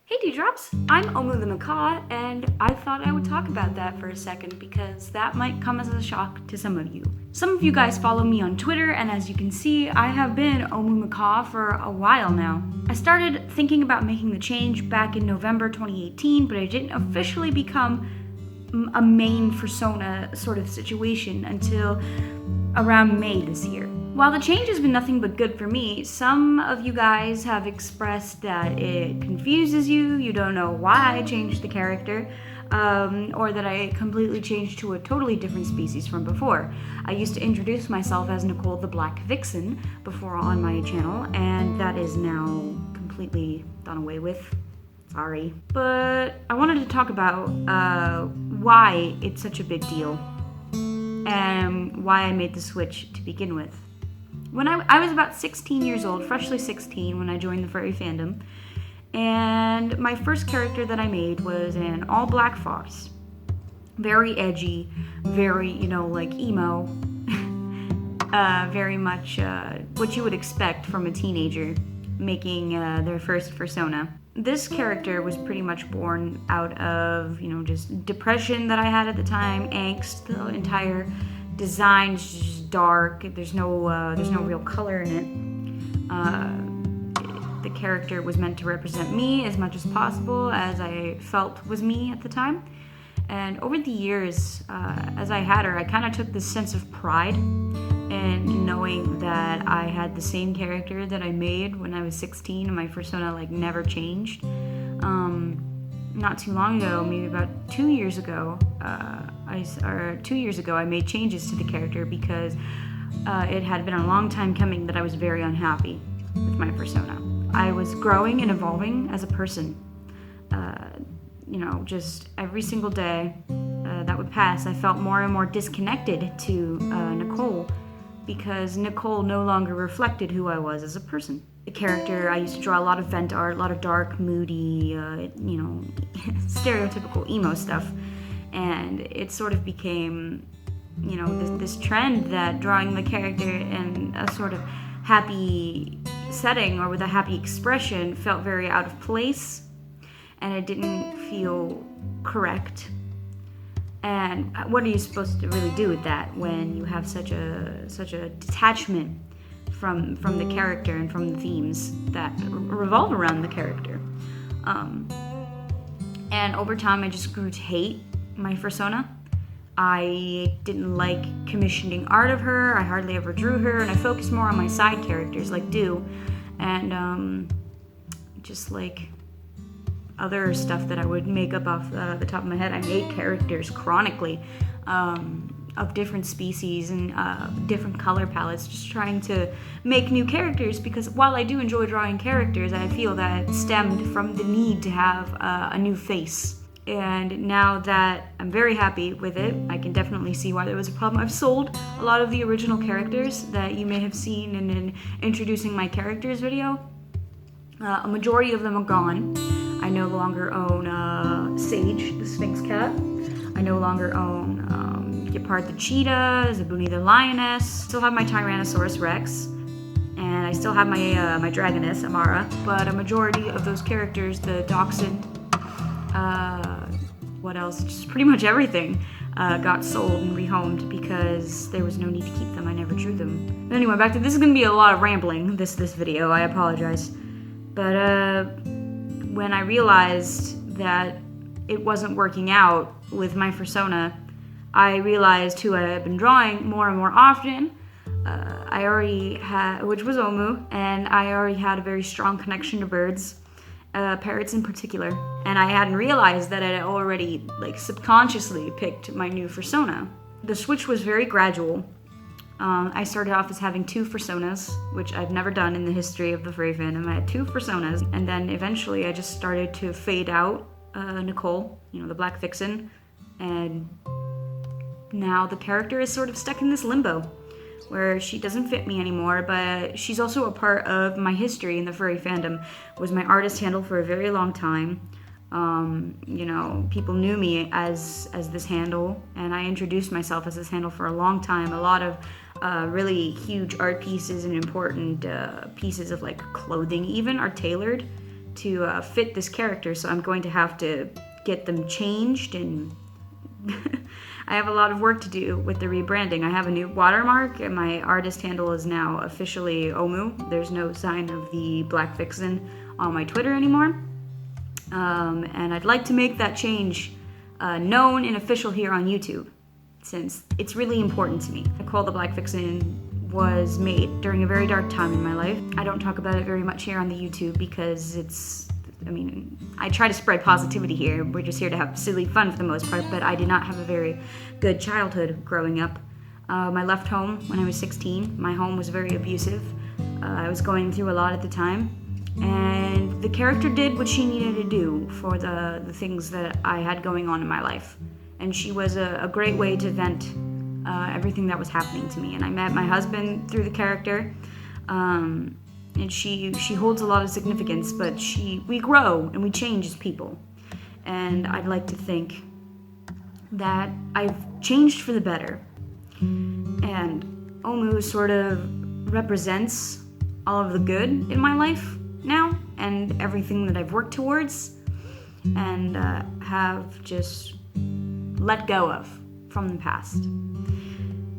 Hey Dewdrops, I'm Omu the Macaw, and I thought I would talk about that for a second because that might come as a shock to some of you. Some of you guys follow me on Twitter, and as you can see, I have been Omu Macaw for a while now. I started thinking about making the change back in November 2018, but I didn't officially become a main fursona sort of situation until around May this year. While the change has been nothing but good for me, some of you guys have expressed that it confuses you, you don't know why I changed the character, or that I completely changed to a totally different species from before. I used to introduce myself as Nicole the Black Vixen before on my channel, and that is now completely done away with. Sorry. But I wanted to talk about why it's such a big deal and why I made the switch to begin with. When I was about 16 years old, freshly 16, when I joined the furry fandom, and my first character that I made was an all-black fox. Very edgy, very, like emo, very much what you would expect from a teenager making their first fursona. This character was pretty much born out of, just depression that I had at the time, angst. The entire design's just dark. There's no real color in it. The character was meant to represent me as much as possible, as I felt was me at the time. And over the years, as I had her, I kind of took this sense of pride in knowing that I had the same character that I made when I was 16, and my fursona never changed. Not too long ago, maybe about 2 years ago, I made changes to the character because it had been a long time coming that I was very unhappy with my fursona. I was growing and evolving as a person. Just every single day that would pass, I felt more and more disconnected to Nicole because Nicole no longer reflected who I was as a person. The character, I used to draw a lot of vent art, a lot of dark, moody, stereotypical emo stuff. And it sort of became, this trend that drawing the character in a sort of happy setting or with a happy expression felt very out of place, and it didn't feel correct. And what are you supposed to really do with that when you have such a detachment from the character and from the themes that revolve around the character? And over time, I just grew to hate my fursona. I didn't like commissioning art of her. I hardly ever drew her, and I focused more on my side characters like Dew, and just like other stuff that I would make up off the top of my head. I made characters chronically of different species and different color palettes, just trying to make new characters, because while I do enjoy drawing characters, I feel that it stemmed from the need to have a new face. And now that I'm very happy with it, I can definitely see why there was a problem. I've sold a lot of the original characters that you may have seen in an introducing my characters video. A majority of them are gone. I no longer own Sage, the Sphinx cat. I no longer own Gepard the cheetah, Zabuni the lioness. Still have my Tyrannosaurus Rex, and I still have my dragoness, Amara. But a majority of those characters, the Dachshund, what else? Just pretty much everything got sold and rehomed because there was no need to keep them. I never drew them. But anyway, back to this is going to be a lot of rambling, this video. I apologize. But when I realized that it wasn't working out with my fursona, I realized who I had been drawing more and more often. I already had, which was Omu, and I already had a very strong connection to birds. Parrots in particular, and I hadn't realized that I had already subconsciously picked my new fursona. The switch was very gradual. I started off as having 2 fursonas, which I've never done in the history of the furry fandom. I had 2 fursonas, and then eventually I just started to fade out Nicole, the Black Vixen, and now the character is sort of stuck in this limbo where she doesn't fit me anymore, but she's also a part of my history in the furry fandom. Was my artist handle for a very long time. People knew me as this handle, and I introduced myself as this handle for a long time. A lot of really huge art pieces and important pieces of clothing even are tailored to fit this character, so I'm going to have to get them changed, and I have a lot of work to do with the rebranding. I have a new watermark, and my artist handle is now officially Omu. There's no sign of the Black Vixen on my Twitter anymore. And I'd like to make that change known and official here on YouTube, since it's really important to me. Nicole the Black Vixen was made during a very dark time in my life. I don't talk about it very much here on the YouTube because I try to spread positivity here. We're just here to have silly fun for the most part, but I did not have a very good childhood growing up. I left home when I was 16. My home was very abusive. I was going through a lot at the time, and the character did what she needed to do for the things that I had going on in my life. And she was a great way to vent everything that was happening to me. And I met my husband through the character, and she holds a lot of significance, but we grow and we change as people. And I'd like to think that I've changed for the better. And Omu sort of represents all of the good in my life now, and everything that I've worked towards and have just let go of from the past.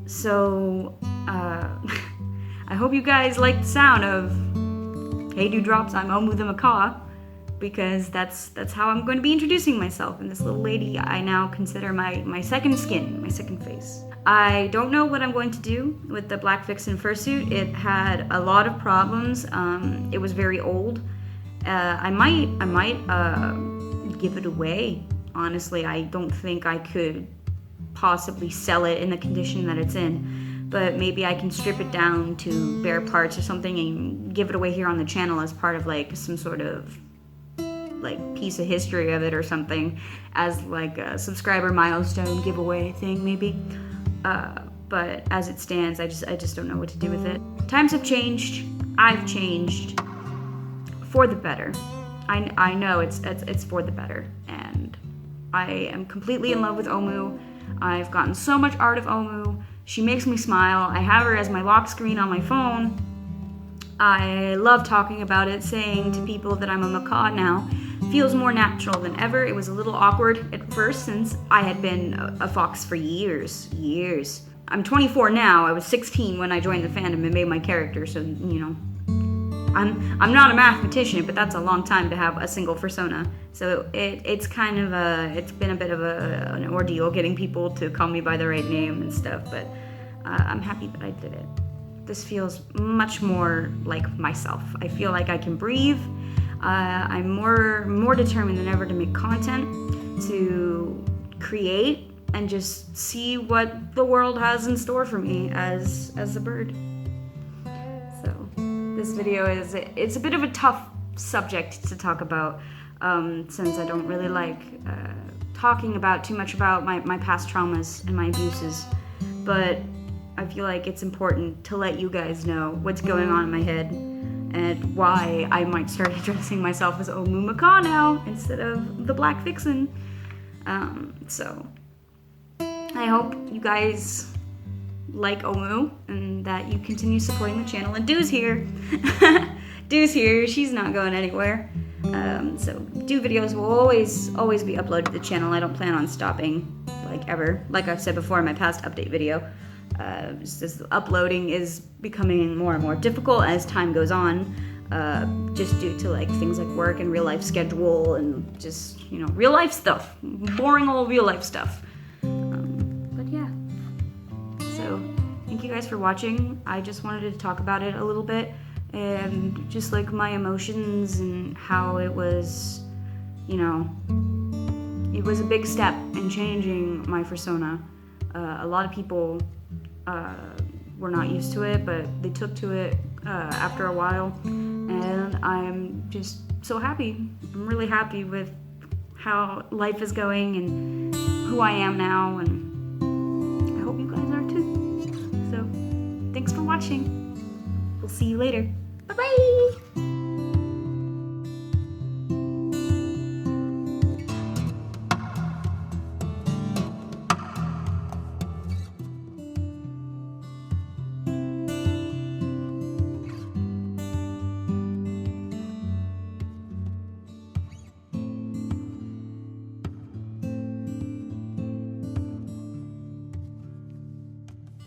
So I hope you guys like the sound of "Hey Dewdrops, I'm Omu the Macaw," because that's how I'm going to be introducing myself. And this little lady I now consider my second skin, my second face. I don't know what I'm going to do with the Black Vixen fursuit. It had a lot of problems. It was very old. I might give it away. Honestly, I don't think I could possibly sell it in the condition that it's in, but maybe I can strip it down to bare parts or something and give it away here on the channel as part of like some sort of like piece of history of it or something, as like a subscriber milestone giveaway thing maybe. But as it stands, I just don't know what to do with it. Times have changed. I've changed for the better. I know it's for the better, and I am completely in love with Omu. I've gotten so much art of Omu. She makes me smile. I have her as my lock screen on my phone. I love talking about it, saying to people that I'm a macaw now feels more natural than ever. It was a little awkward at first since I had been a fox for years. I'm 24 now. I was 16 when I joined the fandom and made my character, so you know, I'm not a mathematician, but that's a long time to have a single fursona. So it's been a bit of an ordeal getting people to call me by the right name and stuff, but I'm happy that I did it. This feels much more like myself. I feel like I can breathe. I'm more determined than ever to make content, to create, and just see what the world has in store for me as a bird. So this video it's a bit of a tough subject to talk about, since I don't really like talking about too much about my past traumas and my abuses, but I feel like it's important to let you guys know what's going on in my head and why I might start addressing myself as Omu Macaw now instead of the Black Vixen. So I hope you guys like Omu and that you continue supporting the channel. And Dew's here. Dew's here. She's not going anywhere. So Dew videos will always be uploaded to the channel. I don't plan on stopping, like, ever. Like I've said before in my past update video. Just uploading is becoming more and more difficult as time goes on, just due to like things like work and real life schedule and just, you know, real life stuff, boring old real life stuff. But yeah, so thank you guys for watching. I just wanted to talk about it a little bit and just like my emotions and how it was, you know, it was a big step in changing my fursona. A lot of people were not used to it, but they took to it after a while, and I'm just so happy. I'm really happy with how life is going and who I am now, and I hope you guys are too. So thanks for watching. We'll see you later. Bye bye.